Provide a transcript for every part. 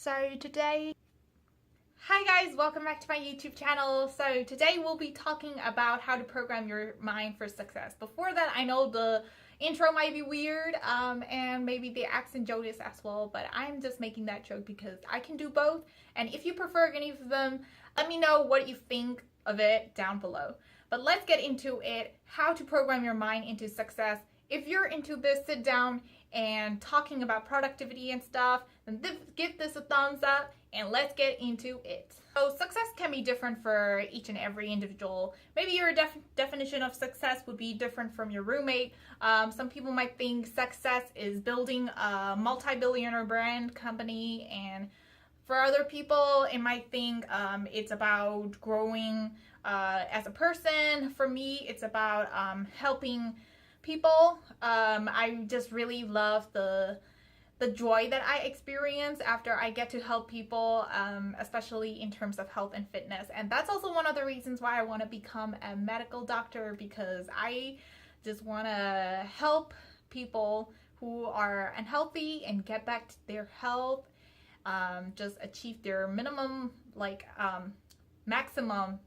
So today, hi guys, welcome back to my YouTube channel. So today we'll be talking about how to program your mind for success. Before that, I know the intro might be weird and maybe the accent joke is as well, but I'm just making that joke because I can do both. And if you prefer any of them, let me know what you think of it down below. But let's get into it, how to program your mind into success. If you're into this, sit down and talking about productivity and stuff, then give this a thumbs up and let's get into it. So success can be different for each and every individual. Maybe your definition of success would be different from your roommate. Some people might think success is building a multi-billionaire brand company, and for other people it might think it's about growing as a person. For me, it's about helping people. I just really love the joy that I experience after I get to help people, especially in terms of health and fitness. And that's also one of the reasons why I want to become a medical doctor, because I just want to help people who are unhealthy and get back to their health, just achieve their minimum, maximum,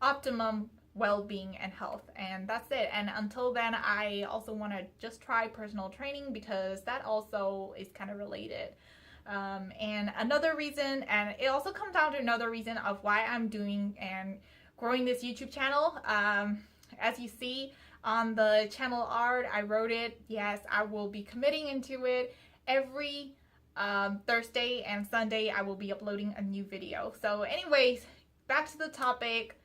optimum well-being and health, and that's it. And until then, I also want to just try personal training because that also is kind of related. And another reason, and it also comes down to another reason of why I'm doing and growing this YouTube channel. As you see on the channel art, I wrote it. Yes, I will be committing into it. Every Thursday and Sunday I will be uploading a new video. So anyways, back to the topic.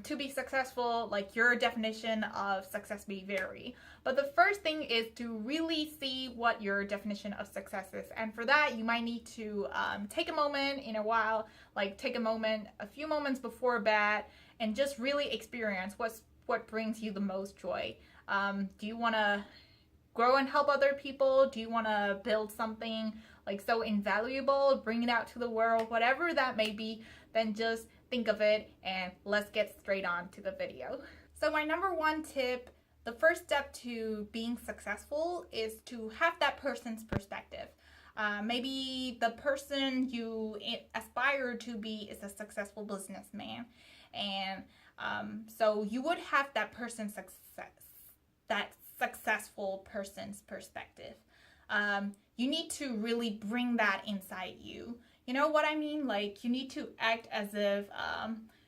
To be successful, like, your definition of success may vary. But the first thing is to really see what your definition of success is. And for that, you might need to take a moment in a while, take a few moments before bed, and just really experience what brings you the most joy. Do you want to grow and help other people? Do you want to build something so invaluable, bring it out to the world? Whatever that may be, then just think of it and let's get straight on to the video. So my number one tip, the first step to being successful, is to have that person's perspective. Maybe the person you aspire to be is a successful businessman, and so you would have that person's successful person's perspective. You need to really bring that inside you. You know what I mean? You need to act as if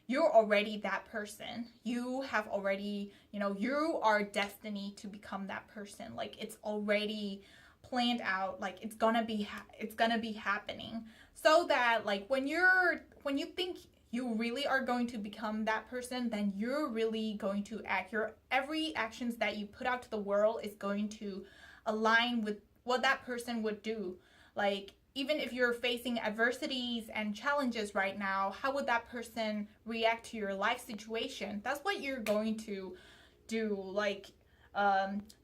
you're already that person. You have already, you are destined to become that person. It's already planned out. It's gonna be happening. So that when you think you really are going to become that person, then you're really going to act. Your every actions that you put out to the world is going to align with what that person would do. Even if you're facing adversities and challenges right now, how would that person react to your life situation? That's what you're going to do.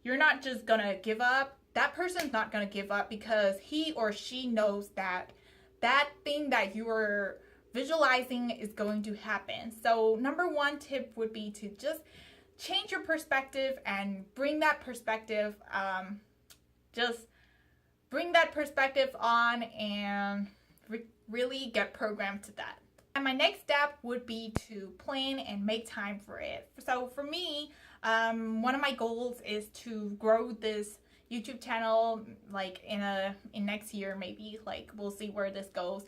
You're not just gonna give up. That person's not gonna give up because he or she knows that that thing that you are visualizing is going to happen. So number one tip would be to just change your perspective and bring that perspective, bring that perspective on and really get programmed to that. And my next step would be to plan and make time for it. So for me, one of my goals is to grow this YouTube channel in next year, maybe. We'll see where this goes.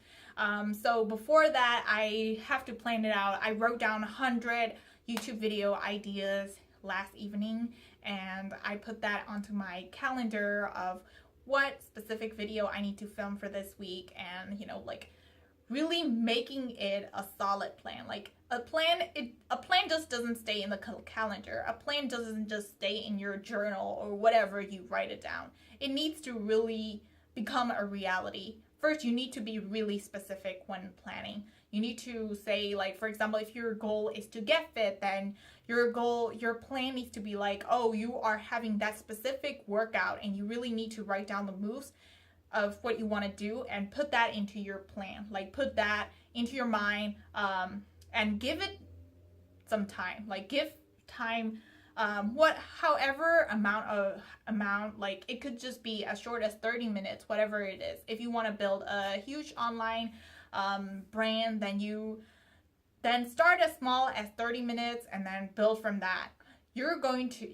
So before that, I have to plan it out. I wrote down 100 YouTube video ideas last evening, and I put that onto my calendar of what specific video I need to film for this week, and really making it a solid plan. A plan just doesn't stay in the calendar. A plan doesn't just stay in your journal or whatever you write it down. It needs to really become a reality. First, you need to be really specific when planning. You need to say, for example, if your goal is to get fit, then your plan needs to be oh, you are having that specific workout, and you really need to write down the moves of what you want to do and put that into your plan. Put that into your mind, and give it some time. Give time however amount, like it could just be as short as 30 minutes, whatever it is. If you want to build a huge online brand, then start as small as 30 minutes and then build from that. You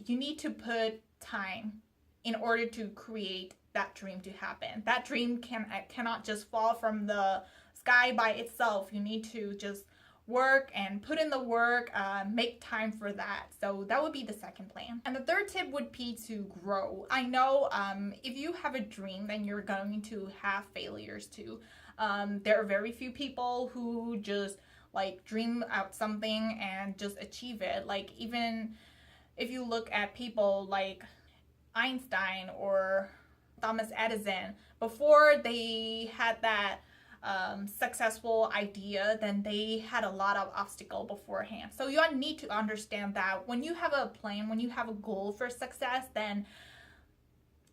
need to put time in order to create that dream to happen. That dream cannot just fall from the sky by itself. You need to just work and put in the work, make time for that. So that would be the second plan. And the third tip would be to grow. I know if you have a dream, then you're going to have failures too. There are very few people who just like dream out something and just achieve it. Like even if you look at people like Einstein or Thomas Edison, before they had that successful idea, then they had a lot of obstacle beforehand. So you need to understand that when you have a plan, when you have a goal for success, then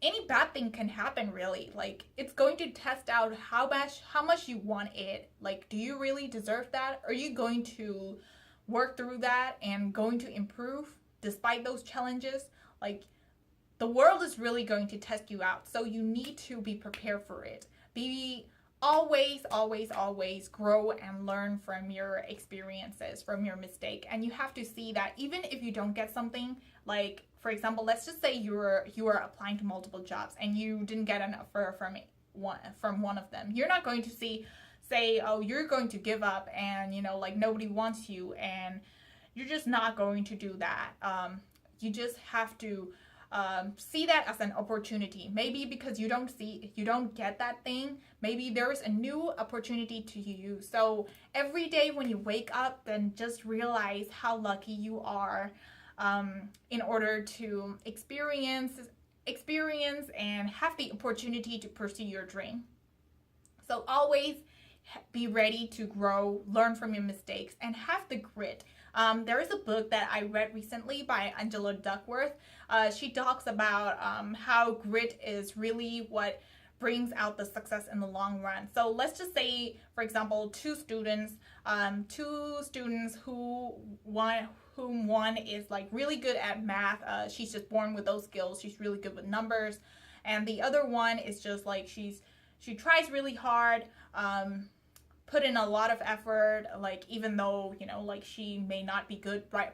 any bad thing can happen, really. Like it's going to test out how much you want it. Like, do you really deserve that? Are you going to work through that and going to improve despite those challenges? Like, the world is really going to test you out, so you need to be prepared for it. Be always grow and learn from your experiences, from your mistake. And you have to see that even if you don't get something, like for example, let's just say you are applying to multiple jobs and you didn't get an offer from one of them. You're not going to say, oh, you're going to give up and like nobody wants you, and you're just not going to do that. You just have to see that as an opportunity. Maybe because you don't get that thing, maybe there is a new opportunity to you. So every day when you wake up, then just realize how lucky you are in order to experience and have the opportunity to pursue your dream. So always be ready to grow, learn from your mistakes, and have the grit. There is a book that I read recently by Angela Duckworth. She talks about how grit is really what brings out the success in the long run. So let's just say, for example, two students whom one is like really good at math. She's just born with those skills. She's really good with numbers. And the other one is just like she tries really hard, put in a lot of effort, like even though like she may not be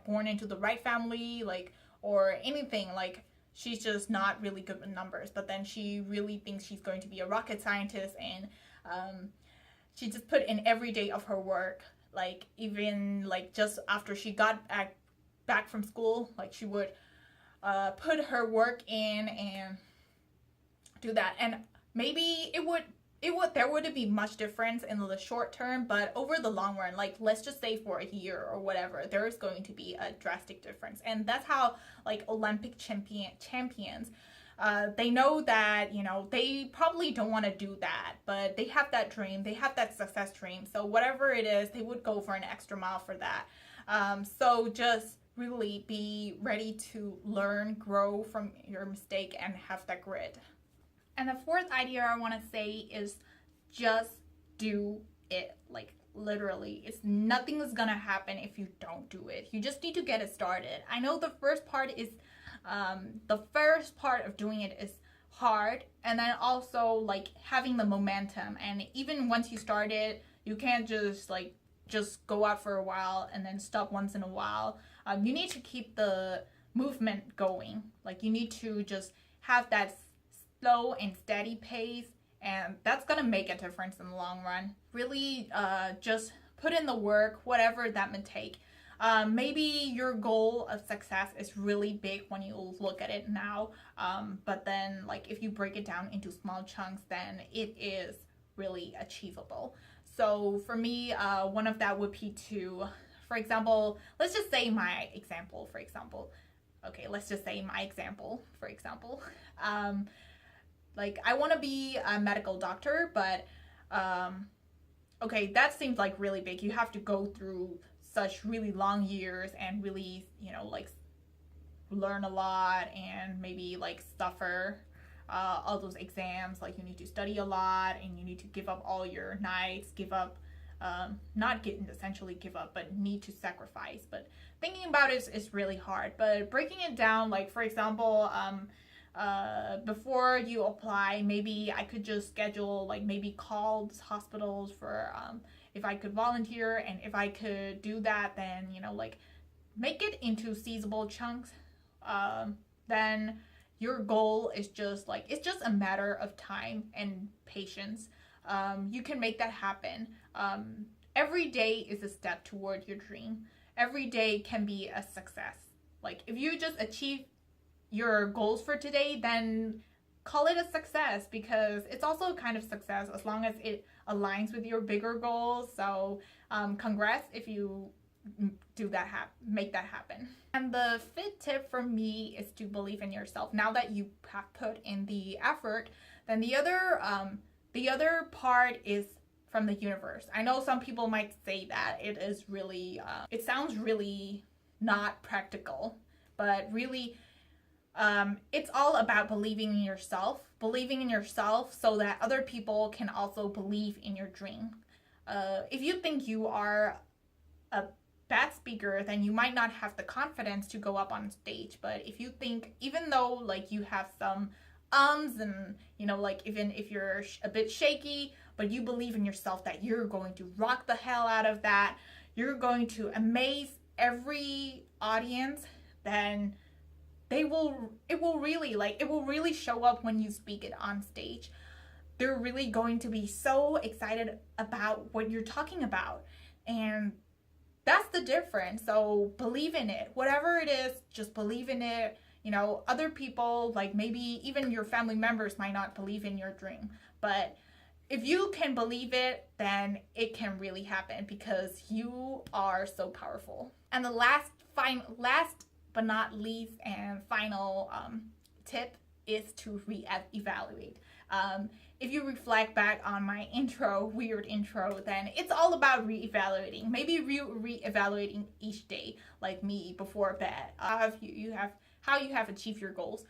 born into the right family, like or anything, like she's just not really good with numbers, but then she really thinks she's going to be a rocket scientist, and she just put in every day of her work. Like even like just after she got back from school, like she would put her work in and do that. And maybe there wouldn't be much difference in the short term, but over the long run, like let's just say for a year or whatever, there is going to be a drastic difference. And that's how like Olympic champions, they know that, they probably don't want to do that, but they have that dream, they have that success dream. So whatever it is, they would go for an extra mile for that. So just really be ready to learn, grow from your mistake, and have that grit. And the fourth idea I want to say is just do it. Like literally, nothing is gonna happen if you don't do it. You just need to get it started. I know the first part of doing it is hard, and then also like having the momentum. And even once you start it, you can't just go out for a while and then stop once in a while. You need to keep the movement going. Like you need to just have that slow and steady pace, and that's gonna make a difference in the long run. Really just put in the work, whatever that may take. Maybe your goal of success is really big when you look at it now, but then like if you break it down into small chunks, then it is really achievable. So for me, one of that would be to, for example, let's just say my example, for example. Like I want to be a medical doctor, but okay, that seems like really big. You have to go through such really long years and really, like learn a lot and maybe like suffer all those exams. Like you need to study a lot and you need to give up all your nights, give up not essentially give up, but need to sacrifice. But thinking about it is really hard. But breaking it down, like for example, before you apply, maybe I could just schedule, like maybe call hospitals for if I could volunteer, and if I could do that, then like make it into seasonable chunks. Then your goal is just like, it's just a matter of time and patience. You can make that happen. Every day is a step toward your dream. Every day can be a success. Like if you just achieve your goals for today, then call it a success, because it's also kind of success as long as it aligns with your bigger goals. So congrats if you do that, make that happen. And the fifth tip for me is to believe in yourself. Now that you have put in the effort, then the other part is from the universe. I know some people might say that it is really it sounds really not practical, but really it's all about believing in yourself so that other people can also believe in your dream. If you think you are a bad speaker, then you might not have the confidence to go up on stage. But if you think, even though like you have some and like even if you're a bit shaky, but you believe in yourself that you're going to rock the hell out of that, you're going to amaze every audience, then it will really show up when you speak it on stage. They're really going to be so excited about what you're talking about, and that's the difference. So believe in it. Whatever it is, just believe in it. Other people, like maybe even your family members, might not believe in your dream, but if you can believe it, then it can really happen, because you are so powerful. And the last but not least and final tip is to re-evaluate. If you reflect back on my weird intro, then it's all about re-evaluating. Maybe re-evaluating each day, like me before bed, how you have achieved your goals.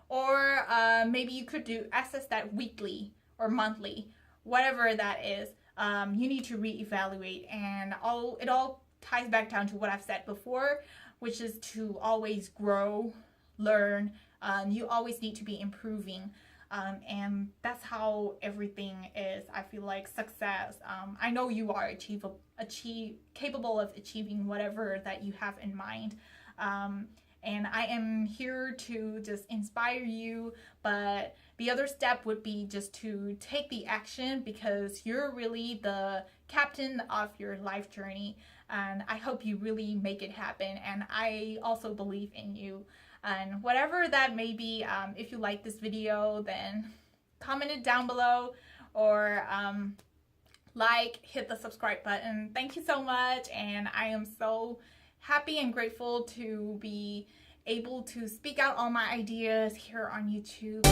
Or maybe you could assess that weekly or monthly, whatever that is. You need to re-evaluate, and it all ties back down to what I've said before, which is to always grow, learn. You always need to be improving. And that's how everything is. I feel like success. I know you are capable of achieving whatever that you have in mind. And I am here to just inspire you, but the other step would be just to take the action, because you're really the captain of your life journey, and I hope you really make it happen. And I also believe in you. And whatever that may be, if you like this video, then comment it down below, or hit the subscribe button. Thank you so much, and I am so happy and grateful to be able to speak out all my ideas here on YouTube.